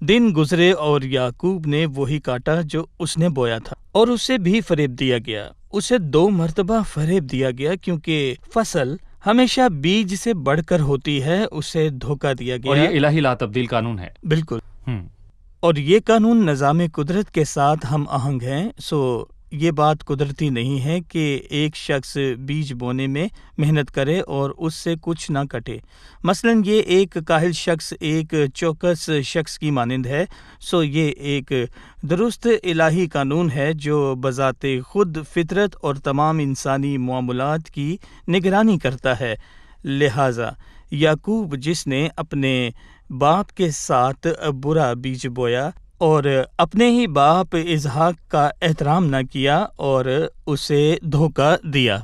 دن گزرے اور یعقوب نے وہی کاٹا جو اس نے بویا تھا، اور اسے بھی فریب دیا گیا۔ اسے 2 مرتبہ فریب دیا گیا، کیونکہ فصل ہمیشہ بیج سے بڑھ کر ہوتی ہے، اسے دھوکہ دیا گیا۔ اور یہ الہی لا تبدیل قانون ہے۔ بالکل، ہم۔ اور یہ قانون نظام قدرت کے ساتھ ہم آہنگ ہیں۔ یہ بات قدرتی نہیں ہے کہ ایک شخص بیج بونے میں محنت کرے اور اس سے کچھ نہ کٹے۔ مثلا یہ ایک کاہل شخص ایک چوکس شخص کی مانند ہے۔ یہ ایک درست الہی قانون ہے جو بذات خود فطرت اور تمام انسانی معاملات کی نگرانی کرتا ہے۔ لہذا یعقوب، جس نے اپنے باپ کے ساتھ برا بیج بویا اور اپنے ہی باپ اسحاق کا احترام نہ کیا اور اسے دھوکہ دیا،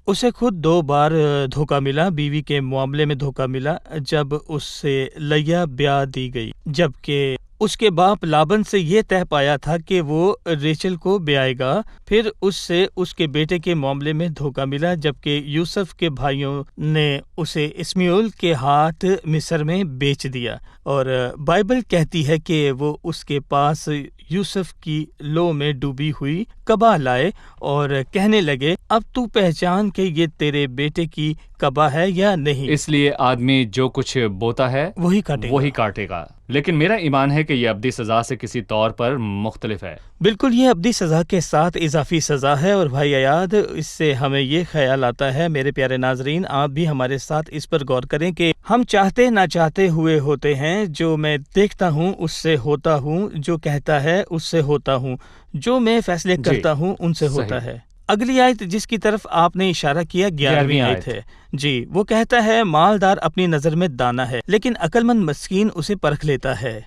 اسے خود 2 بار دھوکہ ملا۔ بیوی کے معاملے میں دھوکہ ملا جب اس سے لیا بیاہ دی گئی، جبکہ اس کے باپ لابن سے یہ طے پایا تھا کہ وہ ریچل کو بیائے گا۔ پھر اس سے اس کے بیٹے کے معاملے میں دھوکہ ملا، جبکہ یوسف کے بھائیوں نے اسے اسماعیل کے ہاتھ مصر میں بیچ دیا، اور بائبل کہتی ہے کہ وہ اس کے پاس یوسف کی لو میں ڈوبی ہوئی کبا لائے اور کہنے لگے، اب تو پہچان کہ یہ تیرے بیٹے کی کبا ہے یا نہیں۔ اس لیے آدمی جو کچھ بوتا ہے وہی کاٹے گا۔ لیکن میرا ایمان ہے کہ یہ ابدی سزا سے کسی طور پر مختلف ہے۔ بالکل، یہ ابدی سزا کے ساتھ اضافی سزا ہے۔ اور بھائی ایاد، اس سے ہمیں یہ خیال آتا ہے، میرے پیارے ناظرین، آپ بھی ہمارے ساتھ اس پر غور کریں کہ ہم چاہتے نہ چاہتے ہوئے ہوتے ہیں۔ جو میں دیکھتا ہوں اس سے ہوتا ہوں، جو کہتا ہے اس سے ہوتا ہوں، جو میں فیصلے کرتا ہوں ان سے ہوتا ہے۔ اگلی آیت جس کی طرف آپ نے اشارہ کیا 11ویں آیت ہے۔ وہ کہتا ہے، مالدار اپنی نظر میں دانا ہے، لیکن عقل مند مسکین اسے پرکھ لیتا ہے۔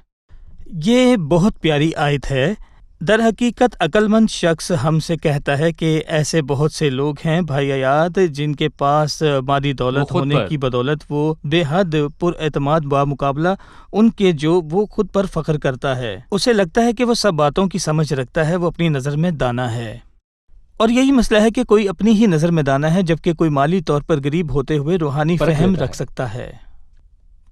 یہ بہت پیاری آیت ہے۔ در حقیقت عقل مند شخص ہم سے کہتا ہے کہ ایسے بہت سے لوگ ہیں بھائی ایاد، جن کے پاس مادی دولت ہونے کی بدولت وہ بے حد پر اعتماد بمقابلہ ان کے جو وہ خود پر فخر کرتا ہے۔ اسے لگتا ہے کہ وہ سب باتوں کی سمجھ رکھتا ہے، وہ اپنی نظر میں دانا ہے۔ اور یہی مسئلہ ہے کہ کوئی اپنی ہی نظر میں دانا ہے، جبکہ کوئی مالی طور پر غریب ہوتے ہوئے روحانی فہم رکھ سکتا ہے۔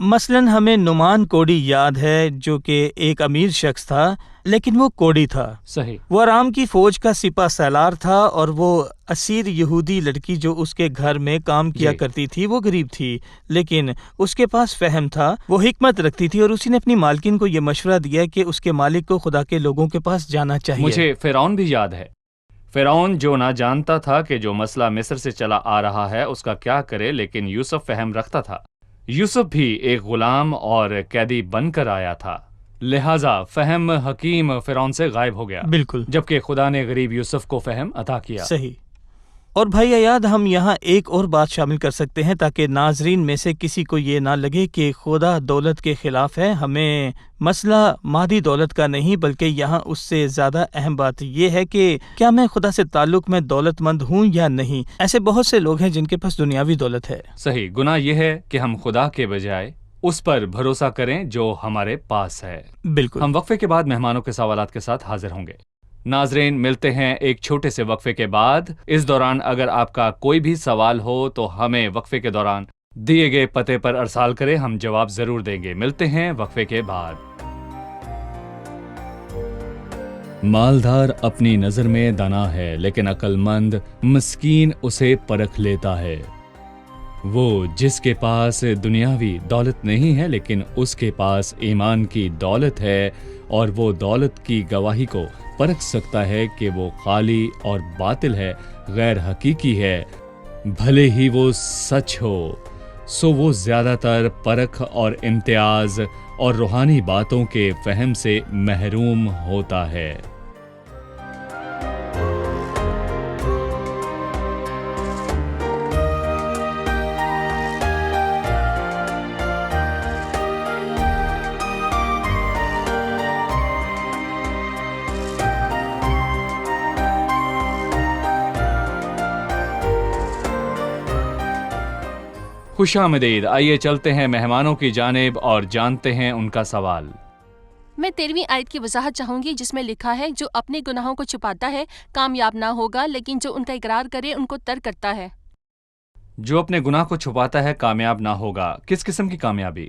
مثلاً ہمیں نعمان کوڑی یاد ہے، جو کہ ایک امیر شخص تھا، لیکن وہ کوڑی تھا۔ صحیح۔ وہ ارام کی فوج کا سپہ سالار تھا، اور وہ اسیر یہودی لڑکی جو اس کے گھر میں کام کیا کرتی تھی وہ غریب تھی، لیکن اس کے پاس فہم تھا، وہ حکمت رکھتی تھی، اور اسی نے اپنی مالکن کو یہ مشورہ دیا کہ اس کے مالک کو خدا کے لوگوں کے پاس جانا چاہیے۔ مجھے فرعون بھی یاد ہے۔ فرعون جو نہ جانتا تھا کہ جو مسئلہ مصر سے چلا آ رہا ہے اس کا کیا کرے، لیکن یوسف فہم رکھتا تھا۔ یوسف بھی ایک غلام اور قیدی بن کر آیا تھا، لہٰذا فہم حکیم فرعون سے غائب ہو گیا۔ بالکل، جبکہ خدا نے غریب یوسف کو فہم عطا کیا۔ صحیح۔ اور بھائی ایاد، ہم یہاں ایک اور بات شامل کر سکتے ہیں تاکہ ناظرین میں سے کسی کو یہ نہ لگے کہ خدا دولت کے خلاف ہے۔ ہمیں مسئلہ مادی دولت کا نہیں، بلکہ یہاں اس سے زیادہ اہم بات یہ ہے کہ کیا میں خدا سے تعلق میں دولت مند ہوں یا نہیں۔ ایسے بہت سے لوگ ہیں جن کے پاس دنیاوی دولت ہے۔ صحیح۔ گناہ یہ ہے کہ ہم خدا کے بجائے اس پر بھروسہ کریں جو ہمارے پاس ہے۔ بالکل۔ ہم وقفے کے بعد مہمانوں کے سوالات کے ساتھ حاضر ہوں گے۔ ناظرین، ملتے ہیں ایک چھوٹے سے وقفے کے بعد۔ اس دوران اگر آپ کا کوئی بھی سوال ہو تو ہمیں وقفے کے دوران دیے گئے پتے پر ارسال کریں، ہم جواب ضرور دیں گے۔ ملتے ہیں وقفے کے بعد۔ مالدار اپنی نظر میں دانا ہے، لیکن عقل مند مسکین اسے پرکھ لیتا ہے۔ وہ جس کے پاس دنیاوی دولت نہیں ہے، لیکن اس کے پاس ایمان کی دولت ہے، اور وہ دولت کی گواہی کو پرکھ سکتا ہے کہ وہ خالی اور باطل ہے، غیر حقیقی ہے، بھلے ہی وہ سچ ہو۔ وہ زیادہ تر پرکھ اور امتیاز اور روحانی باتوں کے فہم سے محروم ہوتا ہے۔ خوش آمدید۔ آئیے چلتے ہیں مہمانوں کی جانب اور جانتے ہیں ان کا سوال۔ میں 13ویں آیت کی وضاحت چاہوں گی، جس میں لکھا ہے، جو اپنے گناہوں کو چھپاتا ہے کامیاب نہ ہوگا، لیکن جو ان کا اقرار کرے ان کو ترک کرتا ہے۔ جو اپنے گناہ کو چھپاتا ہے کامیاب نہ ہوگا۔ کس قسم کی کامیابی؟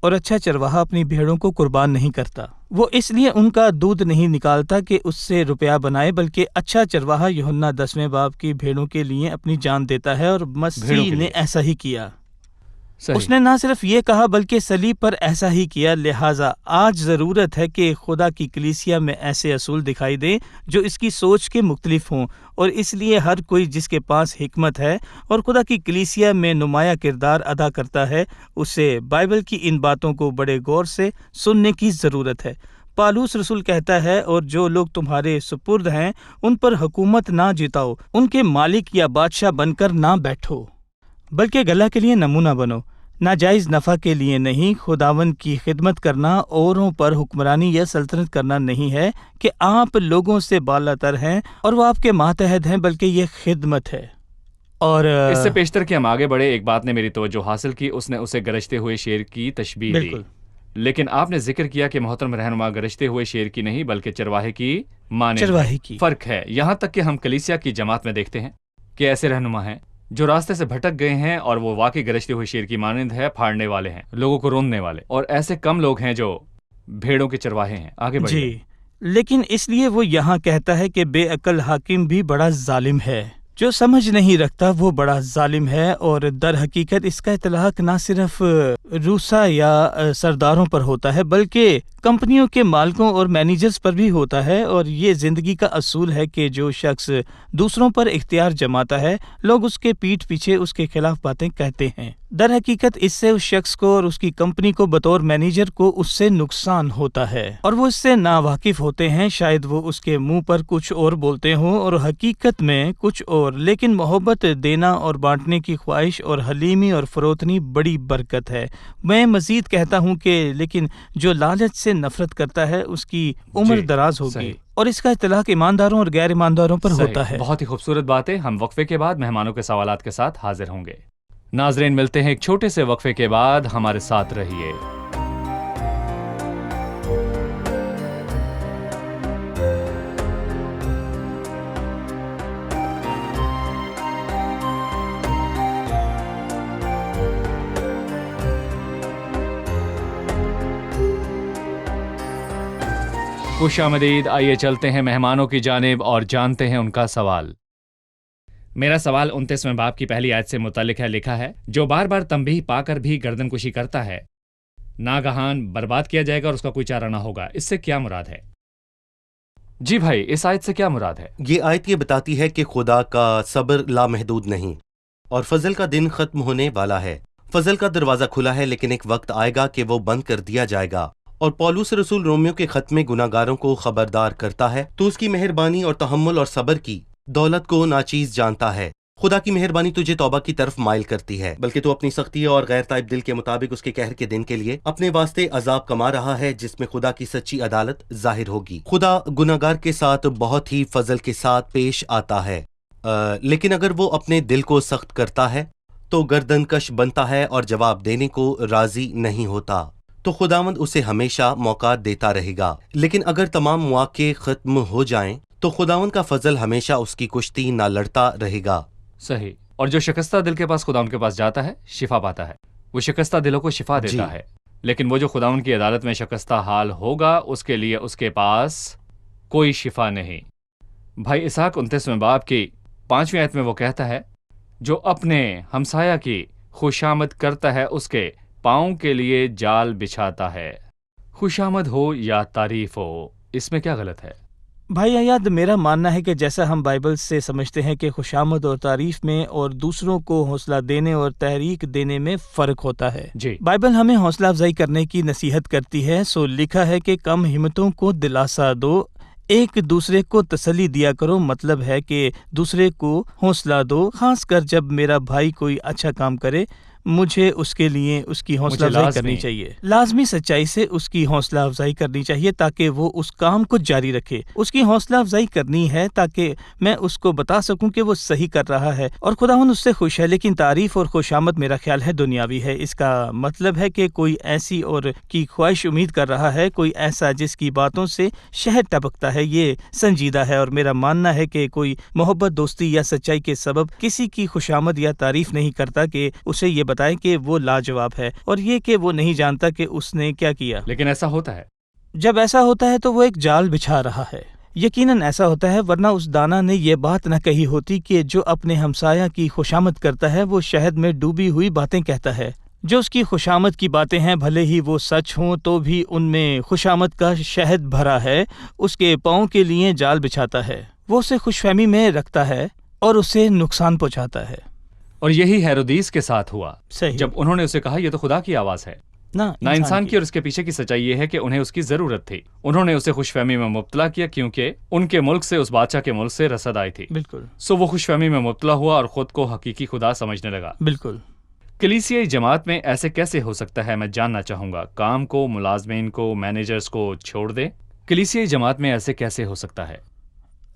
اور اچھا چرواہا اپنی بھیڑوں کو قربان نہیں کرتا۔ وہ اس لیے ان کا دودھ نہیں نکالتا کہ اس سے روپیہ بنائے، بلکہ اچھا چرواہا یوحنا 10ویں باب کی بھیڑوں کے لیے اپنی جان دیتا ہے، اور بھیڑوں مسیح کے نے لیے۔ ایسا ہی کیا۔ صحیح۔ اس نے نہ صرف یہ کہا بلکہ صلیب پر ایسا ہی کیا۔ لہٰذا آج ضرورت ہے کہ خدا کی کلیسیا میں ایسے اصول دکھائی دیں جو اس کی سوچ کے مختلف ہوں، اور اس لیے ہر کوئی جس کے پاس حکمت ہے اور خدا کی کلیسیا میں نمایاں کردار ادا کرتا ہے، اسے بائبل کی ان باتوں کو بڑے غور سے سننے کی ضرورت ہے۔ پالوس رسول کہتا ہے، اور جو لوگ تمہارے سپرد ہیں ان پر حکومت نہ جتاؤ، ان کے مالک یا بادشاہ بن کر نہ بیٹھو، بلکہ گلہ کے لیے نمونہ بنو، ناجائز نفع کے لیے نہیں۔ خداوند کی خدمت کرنا اوروں پر حکمرانی یا سلطنت کرنا نہیں ہے کہ آپ لوگوں سے بالا تر ہیں اور وہ آپ کے ماتحت ہیں، بلکہ یہ خدمت ہے۔ اور اس سے پیشتر کہ ہم آگے بڑھے، ایک بات نے میری توجہ حاصل کی، اس نے اسے گرجتے ہوئے شیر کی تشبیہ دی۔ بالکل لیکن آپ نے ذکر کیا کہ محترم رہنما گرجتے ہوئے شیر کی نہیں بلکہ چرواہے کی مانند چرواہے ہے۔ کی۔ فرق ہے، یہاں تک کہ ہم کلیسیا کی جماعت میں دیکھتے ہیں کہ ایسے رہنما ہیں جو راستے سے بھٹک گئے ہیں، اور وہ واقعی گرجتے ہوئے شیر کی مانند ہے، پھاڑنے والے ہیں، لوگوں کو روندنے والے، اور ایسے کم لوگ ہیں جو بھیڑوں کے چرواہے ہیں۔ آگے بڑھیے۔ جی، لیکن اس لیے وہ یہاں کہتا ہے کہ بے عقل حاکم بھی بڑا ظالم ہے، جو سمجھ نہیں رکھتا وہ بڑا ظالم ہے، اور در حقیقت اس کا اطلاق نہ صرف روسا یا سرداروں پر ہوتا ہے بلکہ کمپنیوں کے مالکوں اور مینیجرز پر بھی ہوتا ہے۔ اور یہ زندگی کا اصول ہے کہ جو شخص دوسروں پر اختیار جماتا ہے، لوگ اس کے پیٹھ پیچھے اس کے خلاف باتیں کہتے ہیں۔ در حقیقت اس سے اس شخص کو اور اس کی کمپنی کو بطور مینیجر کو اس سے نقصان ہوتا ہے، اور وہ اس سے ناواقف ہوتے ہیں۔ شاید وہ اس کے منہ پر کچھ اور بولتے ہوں اور حقیقت میں کچھ اور، لیکن محبت دینا اور بانٹنے کی خواہش اور حلیمی اور فروتنی بڑی برکت ہے۔ میں مزید کہتا ہوں کہ لیکن جو لالچ سے نفرت کرتا ہے اس کی عمر دراز ہوگی، صحیح۔ اور اس کا اطلاق ایمانداروں اور غیر ایمانداروں پر صحیح، ہوتا ہے۔ بہت ہی خوبصورت بات ہے۔ ہم وقفے کے بعد مہمانوں کے سوالات کے ساتھ حاضر ہوں گے۔ ناظرین، ملتے ہیں ایک چھوٹے سے وقفے کے بعد، ہمارے ساتھ رہیے۔ خوش آمدید، آئیے چلتے ہیں مہمانوں کی جانب اور جانتے ہیں ان کا سوال۔ میرا سوال 29ویں باب کی پہلی آیت سے متعلق ہے۔ لکھا ہے، جو بار بار تنبیہ پا کر بھی گردن کشی کرتا ہے ناگہان برباد کیا جائے گا اور اس کا کوئی چارہ نہ ہوگا۔ اس سے کیا مراد ہے؟ جی بھائی، اس آیت سے کیا مراد ہے؟ یہ آیت یہ بتاتی ہے کہ خدا کا صبر لامحدود نہیں اور فضل کا دن ختم ہونے والا ہے۔ فضل کا دروازہ کھلا ہے، لیکن ایک وقت آئے گا کہ وہ بند کر دیا جائے گا۔ اور پولس رسول رومیو کے خط میں گناہگاروں کو خبردار کرتا ہے تو اس کی مہربانی اور تحمل اور صبر کی دولت کو ناچیز جانتا ہے۔ خدا کی مہربانی تجھے توبہ کی طرف مائل کرتی ہے، بلکہ تو اپنی سختی اور غیر تائب دل کے مطابق اس کے قہر کے دن کے لیے اپنے واسطے عذاب کما رہا ہے، جس میں خدا کی سچی عدالت ظاہر ہوگی۔ خدا گناہگار کے ساتھ بہت ہی فضل کے ساتھ پیش آتا ہے، لیکن اگر وہ اپنے دل کو سخت کرتا ہے تو گردن کش بنتا ہے اور جواب دینے کو راضی نہیں ہوتا، تو خداوند اسے ہمیشہ موقع دیتا رہے گا۔ لیکن اگر تمام مواقع ختم ہو جائیں تو خداوند کا فضل ہمیشہ اس کی کشتی نہ لڑتا رہے گا۔ صحیح۔ اور جو شکستہ دل کے پاس خدا ان کے پاس جاتا ہے شفا پاتا ہے، وہ شکستہ دلوں کو شفا دیتا ہے۔ لیکن وہ جو خدا ان کی عدالت میں شکستہ حال ہوگا، اس کے لیے اس کے پاس کوئی شفا نہیں۔ بھائی اسحاق 29ویں باب کی 5ویں آیت میں وہ کہتا ہے، جو اپنے ہمسایہ کی خوشامد کرتا ہے اس کے پاؤں کے لیے جال بچھاتا ہے۔ خوشامد ہو یا تعریف ہو، اس میں کیا غلط ہے؟ بھائی ایاد، میرا ماننا ہے کہ جیسا ہم بائبل سے سمجھتے ہیں کہ خوشامد اور تعریف میں اور دوسروں کو حوصلہ دینے اور تحریک دینے میں فرق ہوتا ہے۔ جی، بائبل ہمیں حوصلہ افزائی کرنے کی نصیحت کرتی ہے، سو لکھا ہے کہ کم ہمتوں کو دلاسا دو، ایک دوسرے کو تسلی دیا کرو، مطلب ہے کہ دوسرے کو حوصلہ دو، خاص کر جب میرا بھائی کوئی اچھا کام کرے، مجھے اس کے لیے اس کی حوصلہ افزائی کرنی چاہیے، لازمی سچائی سے اس کی حوصلہ افزائی کرنی چاہیے تاکہ وہ اس کام کو جاری رکھے۔ اس کی حوصلہ افزائی کرنی ہے تاکہ میں اس کو بتا سکوں کہ وہ صحیح کر رہا ہے اور خداوند اس سے خوش ہے۔ لیکن تعریف اور خوشامد میرا خیال ہے دنیاوی ہے، اس کا مطلب ہے کہ کوئی ایسی اور کی خواہش امید کر رہا ہے، کوئی ایسا جس کی باتوں سے شہد ٹپکتا ہے، یہ سنجیدہ ہے۔ اور میرا ماننا ہے کہ کوئی محبت، دوستی یا سچائی کے سبب کسی کی خوشامد یا تعریف نہیں کرتا کہ اسے یہ بتائے کہ وہ لاجواب ہے، اور یہ کہ وہ نہیں جانتا کہ اس نے کیا کیا۔ لیکن ایسا ہوتا ہے۔ جب ایسا ہوتا ہے تو وہ ایک جال بچھا رہا ہے۔ یقیناً ایسا ہوتا ہے، ورنہ اس دانا نے یہ بات نہ کہی ہوتی کہ جو اپنے ہمسایہ کی خوشامد کرتا ہے وہ شہد میں ڈوبی ہوئی باتیں کہتا ہے۔ جو اس کی خوشامد کی باتیں ہیں بھلے ہی وہ سچ ہوں تو بھی ان میں خوشامد کا شہد بھرا ہے۔ اس کے پاؤں کے لیے جال بچھاتا ہے، وہ اسے خوش فہمی میں رکھتا ہے اور اسے نقصان پہنچاتا ہے۔ اور یہی ہیرودیس کے ساتھ ہوا، صحیح۔ جب انہوں نے اسے کہا یہ تو خدا کی آواز ہے، نہ انسان کی۔ اور اس کے پیچھے کی سچائی یہ ہے کہ انہیں اس کی ضرورت تھی۔ انہوں نے اسے خوش فہمی میں مبتلا کیا کیونکہ ان کے ملک سے، اس بادشاہ کے ملک سے رسد آئی تھی۔ بالکل سو وہ خوش فہمی میں مبتلا ہوا اور خود کو حقیقی خدا سمجھنے لگا۔ بالکل۔ کلیسیائی جماعت میں ایسے کیسے ہو سکتا ہے؟ میں جاننا چاہوں گا۔ کام کو، ملازمین کو، مینیجرز کو چھوڑ دے۔ کلیسیائی جماعت میں ایسے کیسے ہو سکتا ہے؟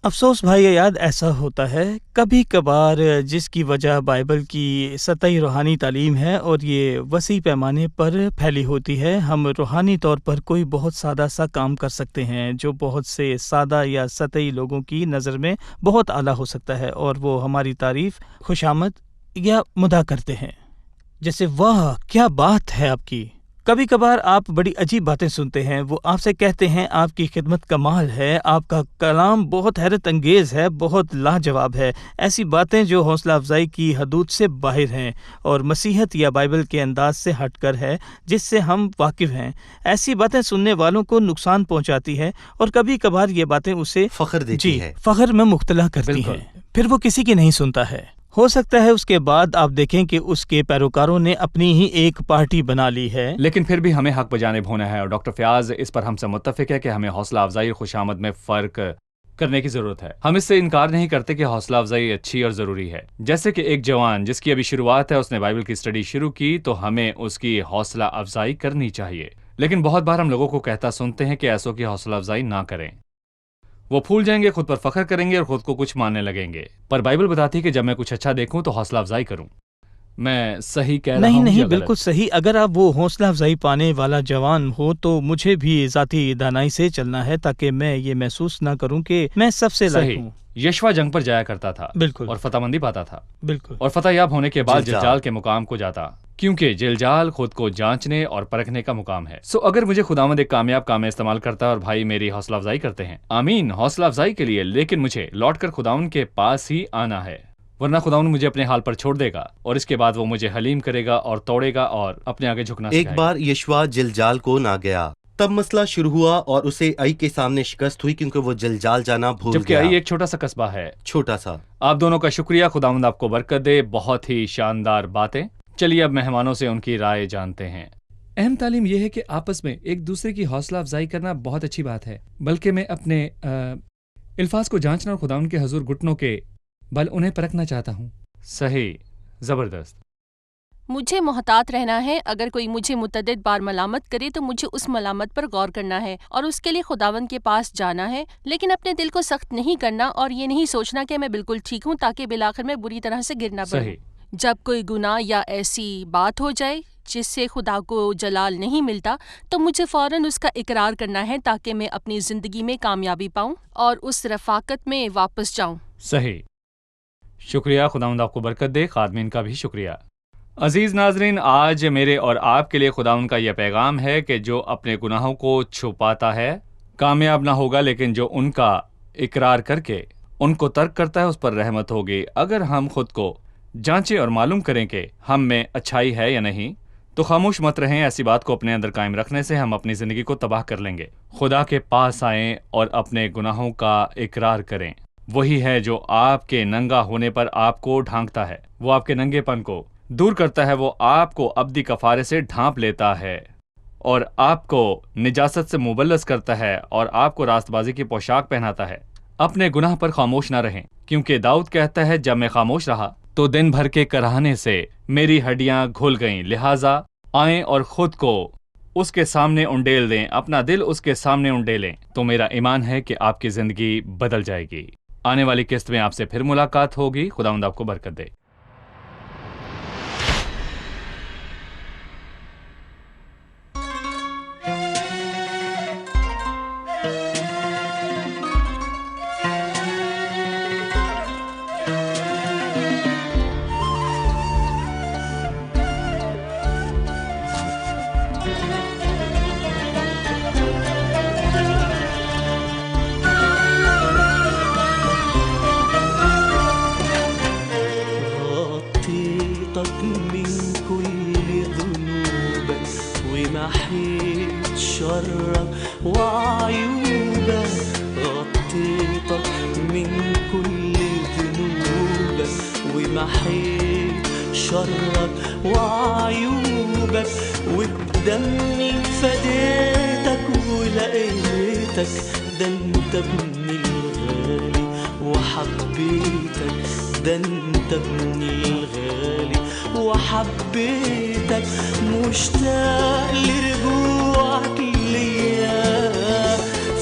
افسوس بھائی یاد ایسا ہوتا ہے کبھی کبھار، جس کی وجہ بائبل کی سطحی روحانی تعلیم ہے اور یہ وسیع پیمانے پر پھیلی ہوتی ہے۔ ہم روحانی طور پر کوئی بہت سادہ سا کام کر سکتے ہیں جو بہت سے سادہ یا سطحی لوگوں کی نظر میں بہت اعلیٰ ہو سکتا ہے، اور وہ ہماری تعریف، خوشامد یا مدح کرتے ہیں، جیسے واہ کیا بات ہے آپ کی۔ کبھی کبھار آپ بڑی عجیب باتیں سنتے ہیں، وہ آپ سے کہتے ہیں آپ کی خدمت کمال ہے، آپ کا کلام بہت حیرت انگیز ہے، بہت لاجواب ہے، ایسی باتیں جو حوصلہ افزائی کی حدود سے باہر ہیں اور مسیحت یا بائبل کے انداز سے ہٹ کر ہے جس سے ہم واقف ہیں۔ ایسی باتیں سننے والوں کو نقصان پہنچاتی ہے، اور کبھی کبھار یہ باتیں اسے فخر دیتی ہے۔ فخر میں مبتلا کرتی بالکل۔ ہیں، پھر وہ کسی کی نہیں سنتا ہے۔ ہو سکتا ہے اس کے بعد آپ دیکھیں کہ اس کے پیروکاروں نے اپنی ہی ایک پارٹی بنا لی ہے۔ لیکن پھر بھی ہمیں حق بجانب ہونا ہے، اور ڈاکٹر فیاض اس پر ہم سے متفق ہے کہ ہمیں حوصلہ افزائی اور خوشامد میں فرق کرنے کی ضرورت ہے۔ ہم اس سے انکار نہیں کرتے کہ حوصلہ افزائی اچھی اور ضروری ہے۔ جیسے کہ ایک جوان جس کی ابھی شروعات ہے، اس نے بائبل کی اسٹڈی شروع کی تو ہمیں اس کی حوصلہ افزائی کرنی چاہیے۔ لیکن بہت بار ہم لوگوں کو کہتا سنتے ہیں کہ ایسوں کی حوصلہ افزائی نہ کریں، وہ پھول جائیں گے، خود پر فخر کریں گے اور خود کو کچھ ماننے لگیں گے۔ پر بائبل بتاتی ہے کہ جب میں کچھ اچھا دیکھوں تو حوصلہ افزائی کروں۔ میں صحیح کہہ رہا ہوں؟ نہیں، بالکل صحیح۔ اگر آپ وہ حوصلہ افزائی پانے والا جوان ہو تو مجھے بھی ذاتی دانائی سے چلنا ہے تاکہ میں یہ محسوس نہ کروں کہ میں سب سے لائق ہوں۔ یشوا جنگ پر جایا کرتا تھا، بالکل، اور فتح مندی پاتا تھا، بالکل، اور فتح یاب ہونے کے بعد جلجال جلجال کے مقام کو جاتا، کیونکہ جلجال خود کو جانچنے اور پرکھنے کا مقام ہے۔ سو اگر مجھے خداوند ایک کامیاب کام میں استعمال کرتا ہے اور بھائی میری حوصلہ افزائی کرتے ہیں، آمین، حوصلہ افزائی کے لیے، لیکن مجھے لوٹ کر خداوند کے پاس ہی آنا ہے، ورنہ خداوند مجھے اپنے حال پر چھوڑ دے گا، اور اس کے بعد وہ مجھے حلیم کرے گا اور توڑے گا اور اپنے آگے جھکنا ایک سکھائے گا۔ بار یشوا جلجال کو نہ گیا، تب مسئلہ شروع ہوا اور اسے ائی کے سامنے شکست ہوئی کیونکہ وہ جلجال جانا بھول جبکہ گیا۔ آئی ایک چھوٹا سا قصبہ ہے۔ چھوٹا سا۔ آپ دونوں کا شکریہ، خداوند آپ کو برکت دے، بہت ہی شاندار باتیں۔ چلیے اب مہمانوں سے ان کی رائے جانتے ہیں۔ اہم تعلیم یہ ہے کہ آپس میں ایک دوسرے کی حوصلہ افزائی کرنا بہت اچھی بات ہے، بلکہ میں اپنے الفاظ کو جانچنا اور خداوند کے حضور گھٹنوں کے بل انہیں پرکھنا چاہتا ہوں۔ صحیح، زبردست۔ مجھے محتاط رہنا ہے، اگر کوئی مجھے متعدد بار ملامت کرے تو مجھے اس ملامت پر غور کرنا ہے اور اس کے لیے خداوند کے پاس جانا ہے، لیکن اپنے دل کو سخت نہیں کرنا اور یہ نہیں سوچنا کہ میں بالکل ٹھیک ہوں تاکہ بالآخر میں بری طرح سے گرنا پڑے۔ صحیح۔ جب کوئی گناہ یا ایسی بات ہو جائے جس سے خدا کو جلال نہیں ملتا تو مجھے فوراً اس کا اقرار کرنا ہے تاکہ میں اپنی زندگی میں کامیابی پاؤں اور اس رفاقت میں واپس جاؤں۔ صحیح، شکریہ، خداوند آپ کو برکت دے، خادمین کا بھی شکریہ۔ عزیز ناظرین، آج میرے اور آپ کے لیے خداوند کا یہ پیغام ہے کہ جو اپنے گناہوں کو چھپاتا ہے کامیاب نہ ہوگا، لیکن جو ان کا اقرار کر کے ان کو ترک کرتا ہے اس پر رحمت ہوگی۔ اگر ہم خود کو جانچیں اور معلوم کریں کہ ہم میں اچھائی ہے یا نہیں تو خاموش مت رہیں۔ ایسی بات کو اپنے اندر قائم رکھنے سے ہم اپنی زندگی کو تباہ کر لیں گے۔ خدا کے پاس آئیں اور اپنے گناہوں کا اقرار کریں۔ وہی ہے جو آپ کے ننگا ہونے پر آپ کو ڈھانکتا ہے، وہ آپ کے ننگے پن کو دور کرتا ہے، وہ آپ کو ابدی کفارے سے ڈھانپ لیتا ہے اور آپ کو نجاست سے مبلس کرتا ہے اور آپ کو راست بازی کی پوشاک پہناتا ہے۔ اپنے گناہ پر خاموش نہ رہیں، کیونکہ داؤد کہتا ہے جب میں خاموش رہا تو دن بھر کے کراہنے سے میری ہڈیاں گھل گئیں، لہٰذا آئیں اور خود کو اس کے سامنے انڈیل دیں، اپنا دل اس کے سامنے انڈیلیں، تو میرا ایمان ہے کہ آپ کی زندگی بدل جائے گی۔ آنے والی قسط میں آپ سے پھر ملاقات ہوگی۔ خداوند آپ کو برکت دے۔ طهرتك من كل ذنوبك ومحيت شرك وعيوبك، غطيتك من كل ذنوبك ومحيت شرك وعيوبك، وبدمي فديتك ولقيتك، ده انت ابني الغالي وحبيتك، ده انت ابني الغالي وحبيتك، مشتاق لرجوعك ليا،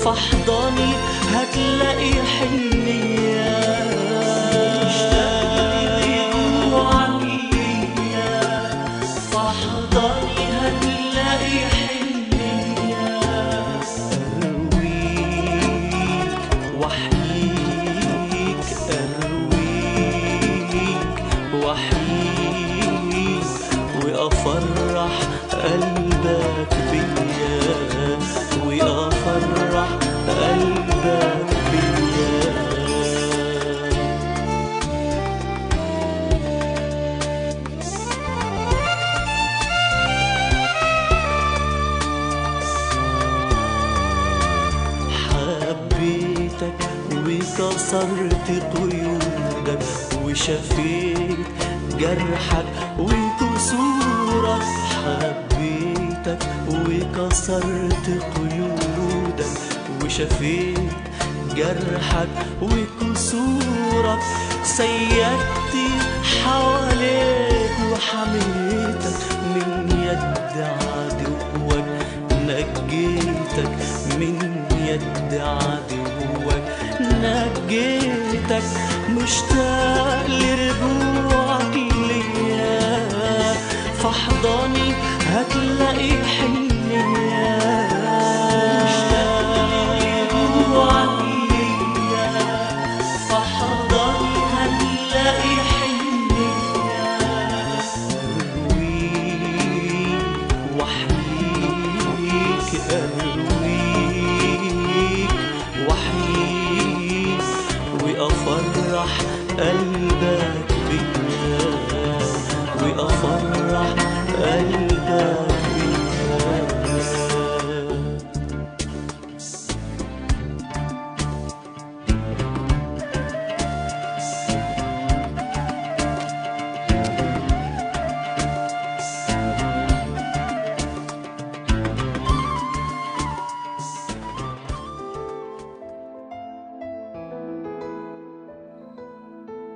فاحضني هتلاقي حنية، مشتاق لرجوعك ليا، فاحضني هتلاقي حنية، أرويك وأحييك، أرويك وأحييك، وأفرح قلبك بيا، وأفرح قلبك بيا. حبيتك وكسرت قيودك وشفيت جرحك وكسورك، حبيتك وكسرت قيودك وشفيت جرحك وكسورك، سيدت حواليك وحميتك من يد عدوك، نجيتك من يد عدوك نجيتك، مشتاق لرجوعك ليا، فاحضني هتلاقي حنية، مشتاق لرجوعك ليا، فاحضني هتلاقي حنية، أرويك وأحييك، أرويك وأحييك، وأفرح قلبك بيا، وأفرح قلبك بيا.